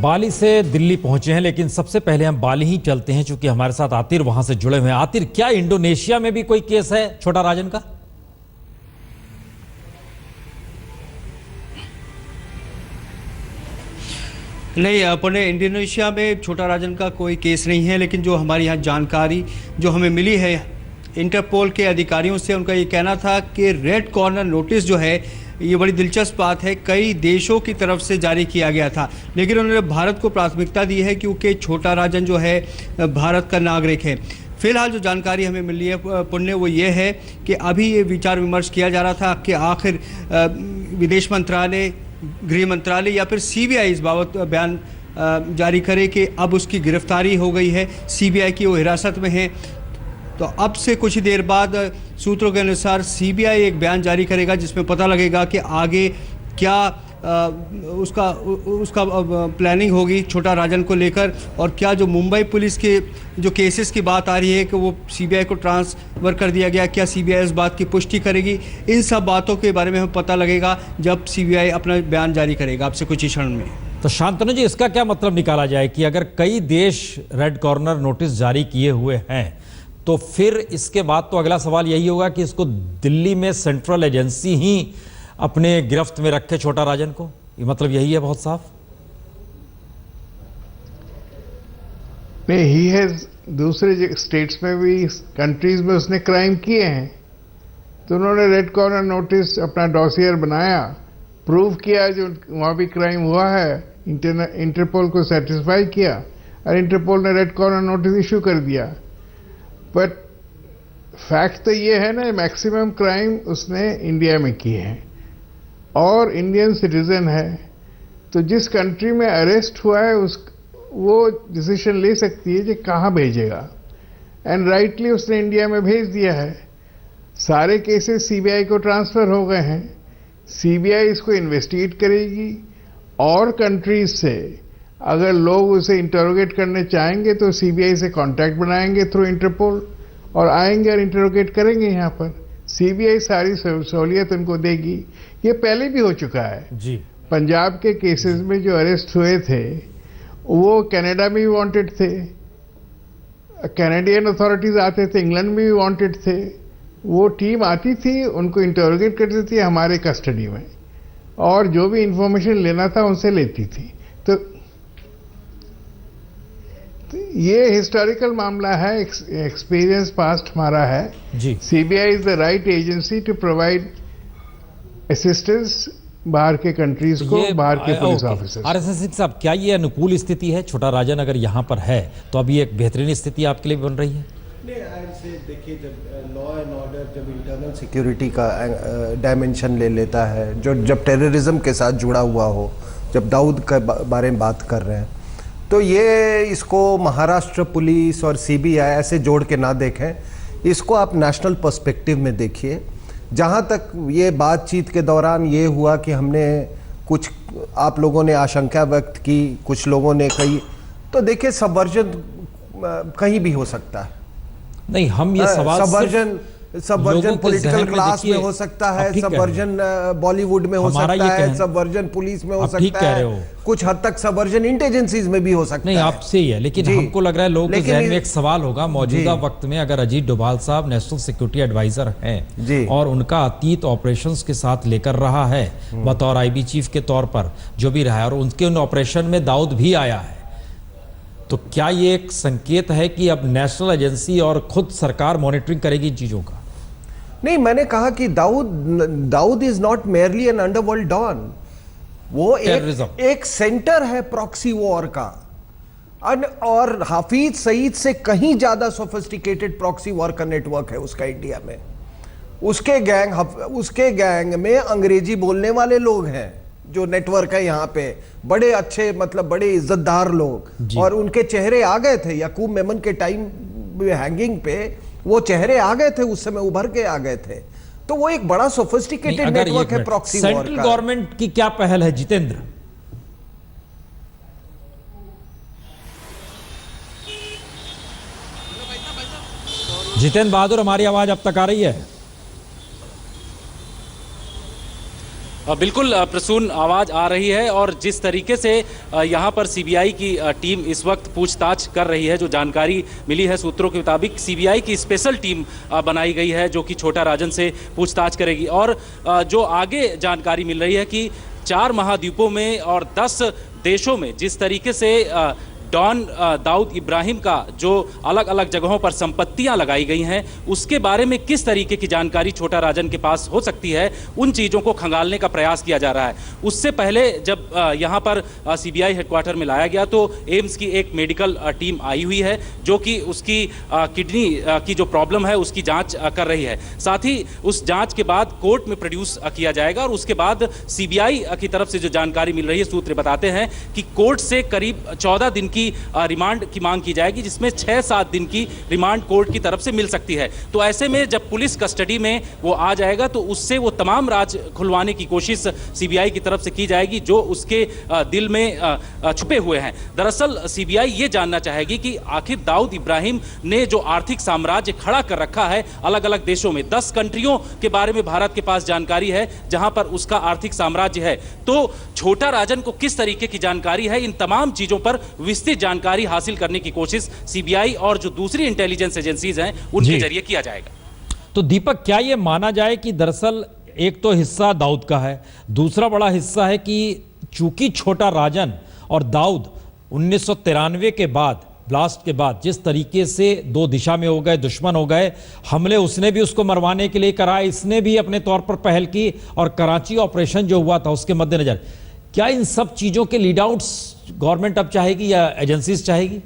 बाली से दिल्ली पहुंचे हैं, लेकिन सबसे पहले हम बाली ही चलते हैं क्योंकि हमारे साथ आतिर वहां से जुड़े हुए हैं। आतिर, क्या इंडोनेशिया में भी कोई केस है छोटा राजन का? नहीं, अपने इंडोनेशिया में छोटा राजन का कोई केस नहीं है, लेकिन जो हमारी यहाँ जानकारी जो हमें मिली है इंटरपोल के अधिकारियों से, उनका ये कहना था कि रेड कॉर्नर नोटिस जो है, ये बड़ी दिलचस्प बात है, कई देशों की तरफ से जारी किया गया था, लेकिन उन्होंने भारत को प्राथमिकता दी है क्योंकि छोटा राजन जो है भारत का नागरिक है। फिलहाल जो जानकारी हमें मिली है पुण्य, वो ये है कि अभी ये विचार विमर्श किया जा रहा था कि आखिर विदेश मंत्रालय, गृह मंत्रालय या फिर सीबीआई इस बाबत बयान जारी करे कि अब उसकी गिरफ्तारी हो गई है, सीबीआई की वो हिरासत में है। तो अब से कुछ ही देर बाद सूत्रों के अनुसार सीबीआई एक बयान जारी करेगा जिसमें पता लगेगा कि आगे क्या उसका प्लानिंग होगी छोटा राजन को लेकर, और क्या जो मुंबई पुलिस के जो केसेस की बात आ रही है कि वो सीबीआई को ट्रांसफ़र कर दिया गया, क्या सीबीआई इस बात की पुष्टि करेगी। इन सब बातों के बारे में हमें पता लगेगा जब सीबीआई अपना बयान जारी करेगा आपसे कुछ ही क्षण में। तो शांतनु जी, इसका क्या मतलब निकाला जाए कि अगर कई देश रेड कॉर्नर नोटिस जारी किए हुए हैं तो फिर इसके बाद तो अगला सवाल यही होगा कि इसको दिल्ली में सेंट्रल एजेंसी ही अपने गिरफ्त में रखे छोटा राजन को? ये मतलब यही है बहुत साफ। नहीं, ही हैज दूसरे स्टेट्स में भी, कंट्रीज में उसने क्राइम किए हैं, तो उन्होंने रेड कॉर्नर नोटिस अपना डॉसियर बनाया, प्रूव किया जो वहां भी क्राइम हुआ है, इंटरपोल को सेटिस्फाई किया और इंटरपोल ने रेड कॉर्नर नोटिस इशू कर दिया। बट फैक्ट तो ये है ना, मैक्सिमम क्राइम उसने इंडिया में किए हैं और इंडियन सिटीजन है, तो जिस कंट्री में अरेस्ट हुआ है वो डिसीजन ले सकती है कि कहाँ भेजेगा, एंड राइटली उसने इंडिया में भेज दिया है। सारे केसेस सीबीआई को ट्रांसफर हो गए हैं, सीबीआई इसको इन्वेस्टिगेट करेगी और कंट्रीज से अगर लोग उसे इंटरोगेट करने चाहेंगे तो सीबीआई से कांटेक्ट बनाएंगे थ्रू इंटरपोल और आएंगे और इंटरोगेट करेंगे। यहाँ पर सीबीआई सारी सहूलियत उनको देगी। ये पहले भी हो चुका है जी। पंजाब के केसेस में जो अरेस्ट हुए थे वो कनाडा में भी वांटेड थे, कैनेडियन अथॉरिटीज आते थे, इंग्लैंड में भी वांटेड थे, वो टीम आती थी, उनको इंटरोगेट करती थी हमारे कस्टडी में और जो भी इंफॉर्मेशन लेना था उनसे लेती थी। तो ये हिस्टोरिकल मामला है, एक्सपीरियंस पास्ट हमारा है जी। CBI is the right agency to provide assistance बाहर के कंट्रीज को, बाहर के पुलिस ऑफिसर्स। आरएसएस सिंह साहब, क्या ये अनुकूल स्थिति है? छोटा राजन अगर यहाँ पर है तो अभी एक बेहतरीन स्थिति आपके लिए बन रही है? नहीं, देखिए, जब लॉ एंड ऑर्डर, जब इंटरनल सिक्योरिटी का डायमेंशन ले लेता है, जो जब टेररिज्म के साथ जुड़ा हुआ हो, जब दाऊद के बारे में बात कर रहे हैं, तो ये इसको महाराष्ट्र पुलिस और सीबीआई ऐसे जोड़ के ना देखें, इसको आप नेशनल पर्सपेक्टिव में देखिए। जहाँ तक ये बातचीत के दौरान ये हुआ कि हमने कुछ, आप लोगों ने आशंका व्यक्त की, कुछ लोगों ने कही, तो देखिए सबवर्जन कहीं भी हो सकता है। नहीं, हम ये सवाल सबवर्जन पॉलिटिकल क्लास में हो सकता है, सबवर्जन बॉलीवुड में हो सकता है, सबवर्जन पुलिस में हो सकता है, कुछ हद तक सबवर्जन इंटेलिजेंस में भी हो सकता है। नहीं, आपसे ही है, लेकिन हमको लग रहा है लोगों के ज़हन में एक सवाल होगा, मौजूदा वक्त में अगर अजीत डोभाल साहब नेशनल सिक्योरिटी एडवाइजर हैं और उनका अतीत ऑपरेशंस के साथ लेकर रहा है बतौर आईबी चीफ के तौर पर जो भी रहा है, और उनके उन ऑपरेशन में दाऊद भी आया है, तो क्या ये एक संकेत है कि अब नेशनल एजेंसी और खुद सरकार मॉनिटरिंग करेगी इन चीजों का? नहीं, मैंने कहा कि Dawood is not merely an underworld don, वो एक सेंटर है प्रॉक्सी वॉर का, और हाफिज सईद से कहीं ज्यादा सोफिस्टिकेटेड प्रॉक्सी वॉर का नेटवर्क है उसका इंडिया में। उसके गैंग में अंग्रेजी बोलने वाले लोग हैं, जो नेटवर्क है यहाँ पे, बड़े अच्छे, मतलब बड़े इज्जतदार लोग, और उनके चेहरे आ गए थे याकूब मेमन के टाइम हैंगिंग पे, वो चेहरे आ गए थे उस समय, उभर के आ गए थे। तो वो एक बड़ा सोफिस्टिकेटेड नेटवर्क है प्रॉक्सी वॉर का। सेंट्रल गवर्नमेंट की क्या पहल है जितेंद्र? जितेंद्र बहादुर, हमारी आवाज अब तक आ रही है? बिल्कुल प्रसून आवाज आ रही है और जिस तरीके से यहाँ पर सीबीआई की टीम इस वक्त पूछताछ कर रही है, जो जानकारी मिली है सूत्रों के मुताबिक सीबीआई की स्पेशल टीम बनाई गई है जो कि छोटा राजन से पूछताछ करेगी। और जो आगे जानकारी मिल रही है कि 4 महाद्वीपों में और 10 देशों में जिस तरीके से डॉन दाऊद इब्राहिम का जो अलग अलग जगहों पर संपत्तियां लगाई गई हैं, उसके बारे में किस तरीके की जानकारी छोटा राजन के पास हो सकती है, उन चीज़ों को खंगालने का प्रयास किया जा रहा है। उससे पहले जब यहां पर सीबीआई हेडक्वार्टर में लाया गया तो एम्स की एक मेडिकल टीम आई हुई है जो कि उसकी किडनी की जो प्रॉब्लम है उसकी जांच कर रही है। साथ ही उस जांच के बाद कोर्ट में प्रोड्यूस किया जाएगा और उसके बाद सीबीआई की तरफ से जो जानकारी मिल रही है, सूत्र बताते हैं कि कोर्ट से करीब 14 दिन की रिमांड की मांग की जाएगी, जिसमें 6-7 दिन की रिमांड कोर्ट की तरफ से मिल सकती है। तो ऐसे में जब पुलिस कस्टडी में वो आ जाएगा तो उससे वो तमाम राज खुलवाने की कोशिश सीबीआई की तरफ से की जाएगी जो उसके दिल में छुपे हुए हैं। दरअसल सीबीआई ये जानना चाहेगी कि आखिर दाऊद इब्राहिम ने जो आर्थिक साम्राज्य खड़ा कर रखा है अलग अलग देशों में, 10 कंट्रियों के बारे में भारत के पास जानकारी है जहां पर उसका आर्थिक साम्राज्य है, तो छोटा राजन को किस तरीके की जानकारी है, इन तमाम चीजों पर विस्तृत जानकारी हासिल करने की कोशिश सीबीआई और जो दूसरी इंटेलिजेंस एजेंसीज हैं उनके जरिए किया जाएगा। तो दीपक, क्या यह माना जाए कि दरअसल एक तो हिस्सा दाऊद का है, दूसरा बड़ा हिस्सा है कि चूंकि छोटा राजन और दाऊद 1993 के बाद, ब्लास्ट के बाद जिस तरीके से दो दिशा में हो गए, दुश्मन हो गए, हमले उसने भी उसको मरवाने के लिए कराए, इसने भी अपने तौर पर पहल की और कराची ऑपरेशन जो हुआ था उसके मद्देनजर क्या इन सब चीजों के लीड आउट्स गवर्नमेंट अब चाहेगी या एजेंसीज चाहेगी?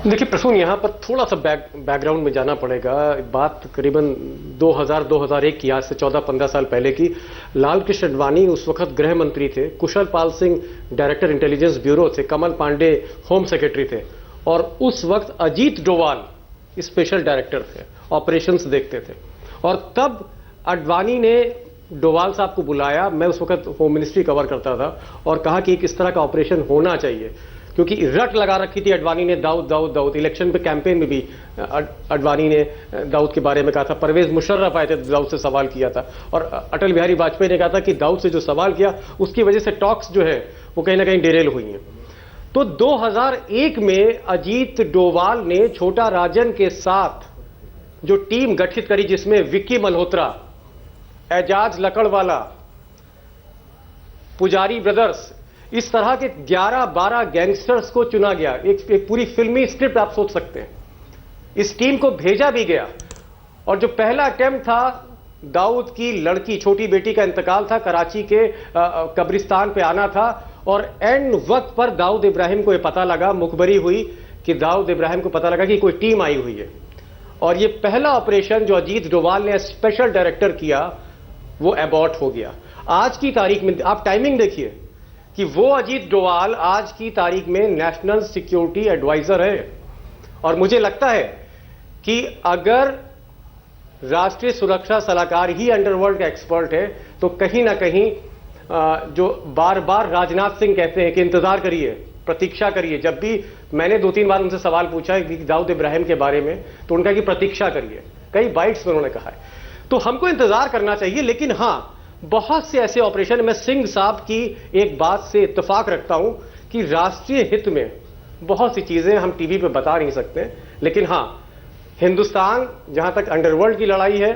देखिए प्रसून, यहाँ पर थोड़ा सा बैकग्राउंड में जाना पड़ेगा। बात करीबन 2000-2001 की, आज से 14-15 साल पहले की। लाल कृष्ण आडवाणी उस वक्त गृह मंत्री थे, कुशल Pal Singh director intelligence bureau थे, कमल पांडे होम सेक्रेटरी थे और उस वक्त अजीत डोवाल स्पेशल डायरेक्टर थे, ऑपरेशंस देखते थे। और तब आडवाणी ने डोवाल साहब को बुलाया, मैं उस वक्त होम मिनिस्ट्री कवर करता था, और कहा कि एक इस तरह का ऑपरेशन होना चाहिए, क्योंकि रट लगा रखी थी आडवाणी ने दाऊद दाऊद दाऊद। इलेक्शन पे कैंपेन में भी आडवाणी ने दाऊद के बारे में कहा था। परवेज मुशर्रफ आए थे, दाऊद से सवाल किया था, और अटल बिहारी वाजपेयी ने कहा था कि दाऊद से जो सवाल किया उसकी वजह से टॉक्स जो है वो कहीं ना कहीं डिरेल हुई हैं। तो 2001 में अजीत डोवाल ने छोटा राजन के साथ जो टीम गठित करी, जिसमें विक्की मल्होत्रा, एजाज लकड़वाला, पुजारी ब्रदर्स, इस तरह के 11-12 गैंगस्टर्स को चुना गया। एक पूरी फिल्मी स्क्रिप्ट आप सोच सकते हैं। इस टीम को भेजा भी गया और जो पहला अटेम्प्ट था, दाऊद की लड़की, छोटी बेटी का इंतकाल था, कराची के कब्रिस्तान पे आना था, और एंड वक्त पर दाऊद इब्राहिम को यह पता लगा, मुखबरी हुई कि दाऊद इब्राहिम को पता लगा कि कोई टीम आई हुई है। और ये पहला ऑपरेशन जो अजीत डोवाल ने स्पेशल डायरेक्टर किया वो एबॉर्ट हो गया। आज की तारीख में आप टाइमिंग देखिए कि वो अजीत डोवाल आज की तारीख में नेशनल सिक्योरिटी एडवाइजर है। और मुझे लगता है कि अगर राष्ट्रीय सुरक्षा सलाहकार ही अंडरवर्ल्ड का एक्सपर्ट है तो कहीं ना कहीं जो बार बार राजनाथ सिंह कहते हैं कि इंतजार करिए, प्रतीक्षा करिए, जब भी मैंने 2-3 बार उनसे सवाल पूछा है कि दाऊद इब्राहिम के बारे में, तो उनका कि प्रतीक्षा करिए, कई बाइट्स में उन्होंने कहा है। तो हमको इंतजार करना चाहिए। लेकिन हां, बहुत से ऐसे ऑपरेशन, मैं सिंह साहब की एक बात से इत्तेफाक रखता हूं कि राष्ट्रीय हित में बहुत सी चीजें हम टीवी पे बता नहीं सकते, लेकिन हां, हिंदुस्तान जहां तक अंडरवर्ल्ड की लड़ाई है,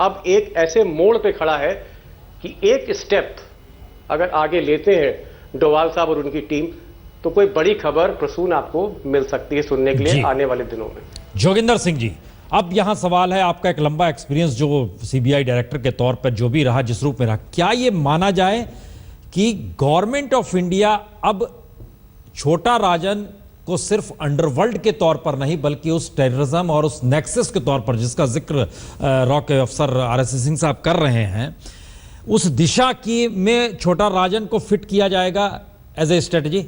अब एक ऐसे मोड़ पे खड़ा है कि एक स्टेप अगर आगे लेते हैं डोवाल साहब और उनकी टीम, तो कोई बड़ी खबर प्रसून आपको मिल सकती है सुनने के लिए आने वाले दिनों में। जोगिंदर सिंह जी, अब यहां सवाल है, आपका एक लंबा एक्सपीरियंस जो सीबीआई डायरेक्टर के तौर पर जो भी रहा, जिस रूप में रहा, क्या यह माना जाए कि गवर्नमेंट ऑफ इंडिया अब छोटा राजन को सिर्फ अंडरवर्ल्ड के तौर पर नहीं बल्कि उस टेररिज्म और उस नेक्सस के तौर पर जिसका जिक्र रॉ के अफसर RS सिंह साहब कर रहे हैं, उस दिशा की में छोटा राजन को फिट किया जाएगा एज ए स्ट्रेटजी?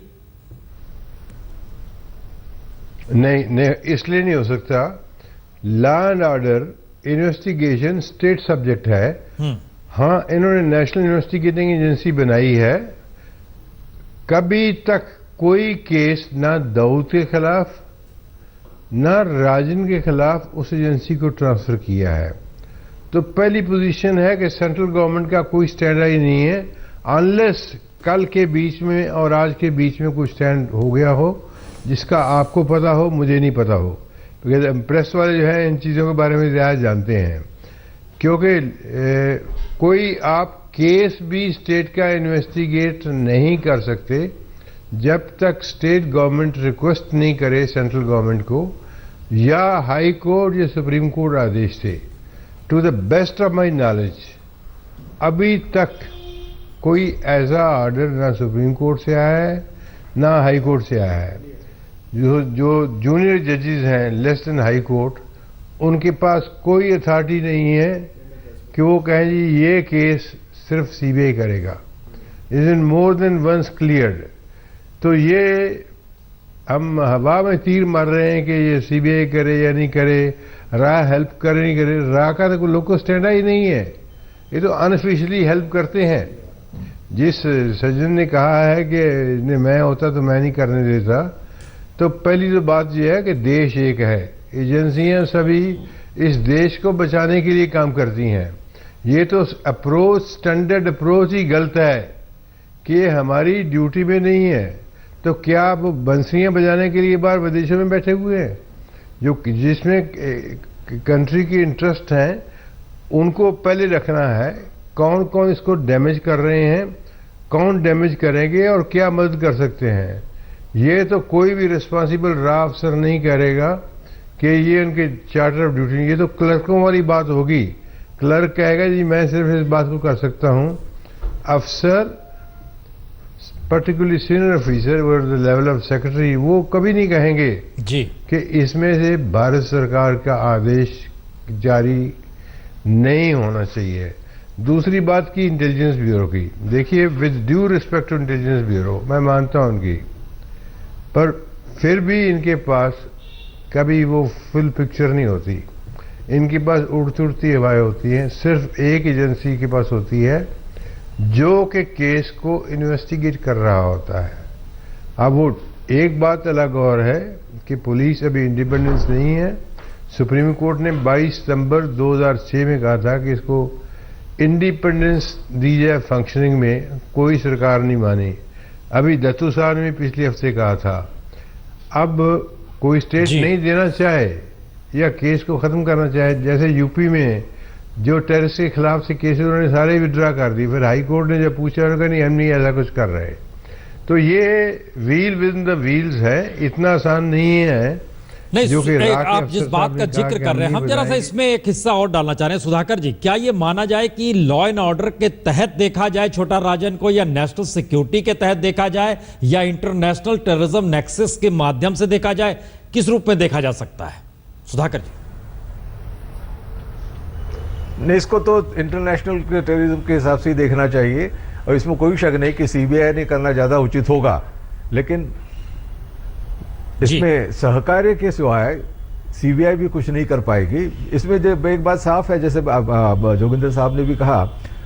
नहीं, इसलिए नहीं हो सकता। Law and order investigation state subject है। हाँ, इन्होंने नेशनल इन्वेस्टिगेटिंग एजेंसी बनाई है। कभी तक कोई केस ना दाऊद के खिलाफ ना राजन के खिलाफ उस एजेंसी को ट्रांसफर किया है। तो पहली पोजीशन है कि सेंट्रल गवर्नमेंट का कोई स्टैंड ही नहीं है अनलेस कल के बीच में और आज के बीच में कोई स्टैंड हो गया हो जिसका आपको पता हो, मुझे नहीं पता हो, क्योंकि प्रेस वाले जो है इन चीज़ों के बारे में ज़्यादा जानते हैं। क्योंकि कोई आप केस भी स्टेट का इन्वेस्टिगेट नहीं कर सकते जब तक स्टेट गवर्नमेंट रिक्वेस्ट नहीं करे सेंट्रल गवर्नमेंट को या हाई कोर्ट या सुप्रीम कोर्ट आदेश से। To the best of my knowledge अभी तक कोई ऐसा ऑर्डर ना सुप्रीम कोर्ट से आया है ना हाई कोर्ट से आया है। जो जूनियर जजेस हैं लेस देन हाई कोर्ट, उनके पास कोई अथॉरिटी नहीं है कि वो कहें जी ये केस सिर्फ सीबीआई करेगा। Is in more than once cleared. तो ये हम हवा में तीर मार रहे हैं कि ये सीबीआई करे या नहीं करे, रा हेल्प करे नहीं करे। रा का तो लोग को स्टैंड ही नहीं है, ये तो अनऑफिशियली हेल्प करते हैं। जिस सज्जन ने कहा है कि मैं होता तो मैं नहीं करने देता, तो पहली तो बात यह है कि देश एक है, एजेंसियां सभी इस देश को बचाने के लिए काम करती हैं। ये तो अप्रोच, स्टैंडर्ड अप्रोच ही गलत है कि हमारी ड्यूटी में नहीं है। तो क्या आप बंसियां बजाने के लिए बाहर विदेशों में बैठे हुए हैं? जो जिसमें कंट्री की इंटरेस्ट हैं उनको पहले रखना है। कौन कौन इसको डैमेज कर रहे हैं, कौन डैमेज करेंगे और क्या मदद कर सकते हैं, ये तो कोई भी रिस्पॉन्सिबल रॉ अफसर नहीं करेगा कि ये उनके चार्टर ऑफ ड्यूटी। ये तो क्लर्कों वाली बात होगी। क्लर्क कहेगा जी मैं सिर्फ इस बात को कर सकता हूं। अफसर, particularly senior officer were the level of secretary, वो कभी नहीं कहेंगे जी कि इसमें से भारत सरकार का आदेश जारी नहीं होना चाहिए। दूसरी बात की इंटेलिजेंस ब्यूरो की, देखिए with due respect to Intelligence Bureau, मैं मानता हूं उनकी, पर फिर भी इनके पास कभी वो फुल पिक्चर नहीं होती। इनके पास उड़ती उड़ती हवाएं होती हैं। सिर्फ एक एजेंसी के पास होती है जो कि केस को इन्वेस्टिगेट कर रहा होता है। अब वो एक बात अलग और है कि पुलिस अभी इंडिपेंडेंस नहीं है। सुप्रीम कोर्ट ने 22 सितंबर 2006 में कहा था कि इसको इंडिपेंडेंस दी जाए फंक्शनिंग में, कोई सरकार नहीं मानी। अभी दत्तू साहब ने पिछले हफ्ते कहा था। अब कोई स्टेट नहीं देना चाहे या केस को खत्म करना चाहे, जैसे यूपी में जो टेररिस्ट के खिलाफ से केस उन्होंने सारे विड्रा कर दिए, फिर हाई कोर्ट ने जब पूछा उन्होंने कहा नहीं हम नहीं ऐसा कुछ कर रहे। तो ये wheel with in the wheels है, इतना आसान नहीं है। नहीं, जो कि आप जिस बात का जिक्र कर रहे हैं, हम जरा सा इसमें एक हिस्सा और डालना चाह रहे हैं। सुधाकर जी, क्या ये माना जाए कि लॉ एंड ऑर्डर के तहत देखा जाए छोटा राजन को, या नेशनल सिक्योरिटी के तहत देखा जाए, या इंटरनेशनल टेररिज्म नेक्सस के माध्यम से देखा जाए, किस रूप में देखा जा सकता है सुधाकर जी? नहीं, इसको तो इंटरनेशनल टेररिज्म के हिसाब से ही देखना चाहिए और इसमें कोई शक नहीं कि सीबीआई ने करना ज़्यादा उचित होगा। लेकिन इसमें सहकार्य के सिवाय सीबीआई भी कुछ नहीं कर पाएगी। इसमें जब एक बात साफ है, जैसे जोगिंदर साहब ने भी कहा,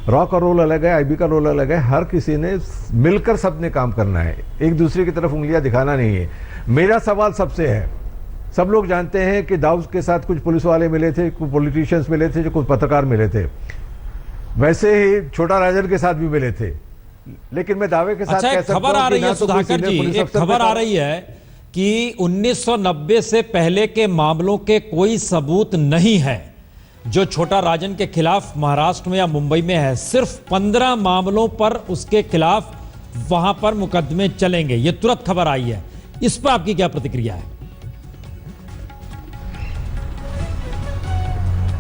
रॉ का रोल अलग है, आईबी का रोल अलग है। हर किसी ने मिलकर सबने काम करना है, एक दूसरे की तरफ उंगलियां दिखाना नहीं है। मेरा सवाल सबसे है, सब लोग जानते हैं कि दाऊद के साथ कुछ पुलिस वाले मिले थे, कुछ पॉलिटिशियंस मिले थे, कुछ पत्रकार मिले थे, वैसे ही छोटा राजन के साथ भी मिले थे। लेकिन मैं दावे के साथ कह सकता हूं खबर आ रही है सुधाकर जी, एक खबर आ रही है कि 1990 से पहले के मामलों के कोई सबूत नहीं है जो छोटा राजन के खिलाफ महाराष्ट्र में या मुंबई में है। सिर्फ 15 मामलों पर उसके खिलाफ वहां पर मुकदमे चलेंगे, यह तुरंत खबर आई है। इस पर आपकी क्या प्रतिक्रिया है?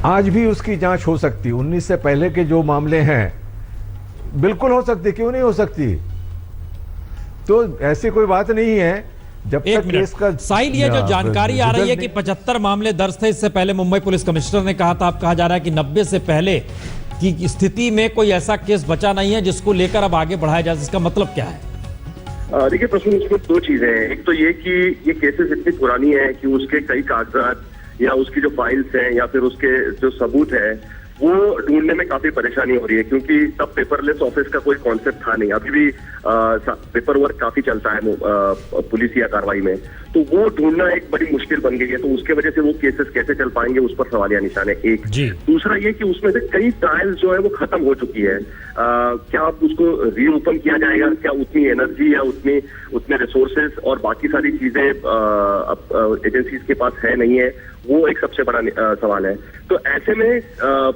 आज भी उसकी जांच हो सकती, 19 से पहले के जो मामले हैं बिल्कुल हो सकती, क्यों नहीं हो सकती? तो ऐसी कोई बात नहीं है। जब तक केस का साहिल, ये जो जानकारी आ रही है कि 75 मामले दर्ज थे इससे पहले, मुंबई पुलिस कमिश्नर ने कहा था, अब कहा जा रहा है कि 90 से पहले की स्थिति में कोई ऐसा केस बचा नहीं है जिसको लेकर अब आगे बढ़ाया जाए, इसका मतलब क्या है? देखिए प्रश्न, इसमें दो चीजें हैं। एक तो ये कि ये केसेस इतनी पुरानी है कि उसके कई कागजात या उसकी जो फाइल्स हैं या फिर उसके जो सबूत है वो ढूंढने में काफी परेशानी हो रही है, क्योंकि तब पेपरलेस ऑफिस का कोई कॉन्सेप्ट था नहीं। अभी भी पेपर वर्क काफी चलता है पुलिसिया कार्रवाई में, तो वो ढूंढना एक बड़ी मुश्किल बन गई है। तो उसके वजह से वो केसेस कैसे चल पाएंगे, उस पर सवालिया निशान है एक। दूसरा ये कि उसमें से कई ट्रायल्स जो है वो खत्म हो चुकी है। क्या अब उसको रीओपन किया जाएगा? क्या उतनी एनर्जी या उतने रिसोर्सेज और बाकी सारी चीजें एजेंसीज के पास है नहीं है, वो एक सबसे बड़ा सवाल है। तो ऐसे में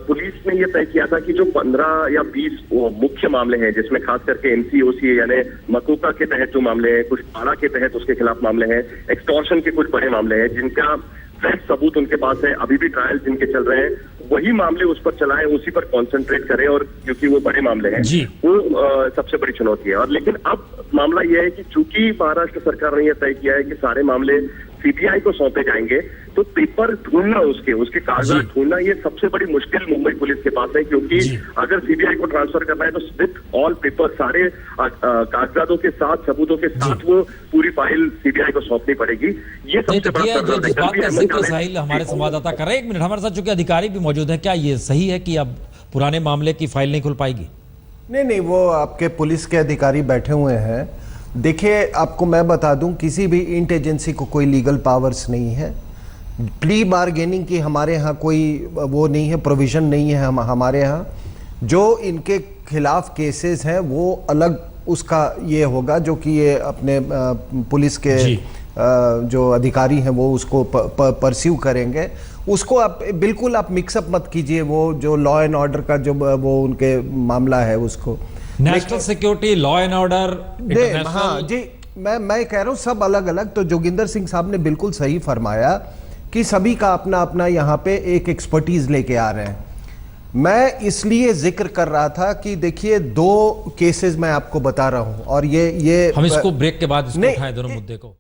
पुलिस ने ये तय किया था कि जो 15 या 20 मुख्य मामले हैं, जिसमें खास करके एमसीओसी यानी मकोका के तहत जो मामले हैं, कुछ पाड़ा के तहत उसके खिलाफ मामले हैं, एक्सटॉर्शन के कुछ बड़े मामले हैं जिनका फ्रेश सबूत उनके पास है, अभी भी ट्रायल जिनके चल रहे हैं, वही मामले उस पर चलाएं, उसी पर कॉन्सेंट्रेट करें। और क्योंकि वो बड़े मामले हैं, वो सबसे बड़ी चुनौती है। और लेकिन अब मामला यह है कि चूंकि महाराष्ट्र सरकार ने यह तय किया है कि सारे मामले सीबीआई को सौंपे जाएंगे, तो पेपर ढूंढना, उसके कागजात ढूंढना, ये सबसे बड़ी मुश्किल मुंबई पुलिस के पास है। क्योंकि अगर सीबीआई को ट्रांसफर करना है तो विथ ऑल पेपर, सारे कागजातों के साथ, सबूतों के साथ वो पूरी फाइल सीबीआई को सौंपनी पड़ेगी। ये सबसे बड़ा साहिल हमारे संवाददाता कर रहे हैं। 1 मिनट, हमारे साथ चूंकि अधिकारी भी मौजूद है, क्या ये सही है कि अब पुराने मामले की फाइल नहीं खुल पाएगी? नहीं, वो आपके पुलिस के अधिकारी बैठे हुए हैं। देखिए, आपको मैं बता दूं, किसी भी इंट एजेंसी को कोई लीगल पावर्स नहीं है। प्ली बार्गेनिंग की हमारे यहाँ कोई वो नहीं है, प्रोविजन नहीं है हमारे यहाँ। जो इनके खिलाफ केसेस हैं वो अलग उसका ये होगा, जो कि ये अपने पुलिस के जो अधिकारी हैं वो उसको परस्यू करेंगे। उसको आप बिल्कुल आप मिक्सअप मत कीजिए। वो जो लॉ एंड ऑर्डर का जो वो उनके मामला है उसको national security, law and order, हाँ जी, मैं कह रहा हूँ सब अलग अलग। तो जोगिंदर सिंह साहब ने बिल्कुल सही फरमाया कि सभी का अपना अपना यहाँ पे एक एक्सपर्टीज लेके आ रहे हैं। मैं इसलिए जिक्र कर रहा था कि देखिए 2 केसेस मैं आपको बता रहा हूं, और ये हम इसको ब्रेक के बाद इसको उठाएं, दोनों मुद्दे को।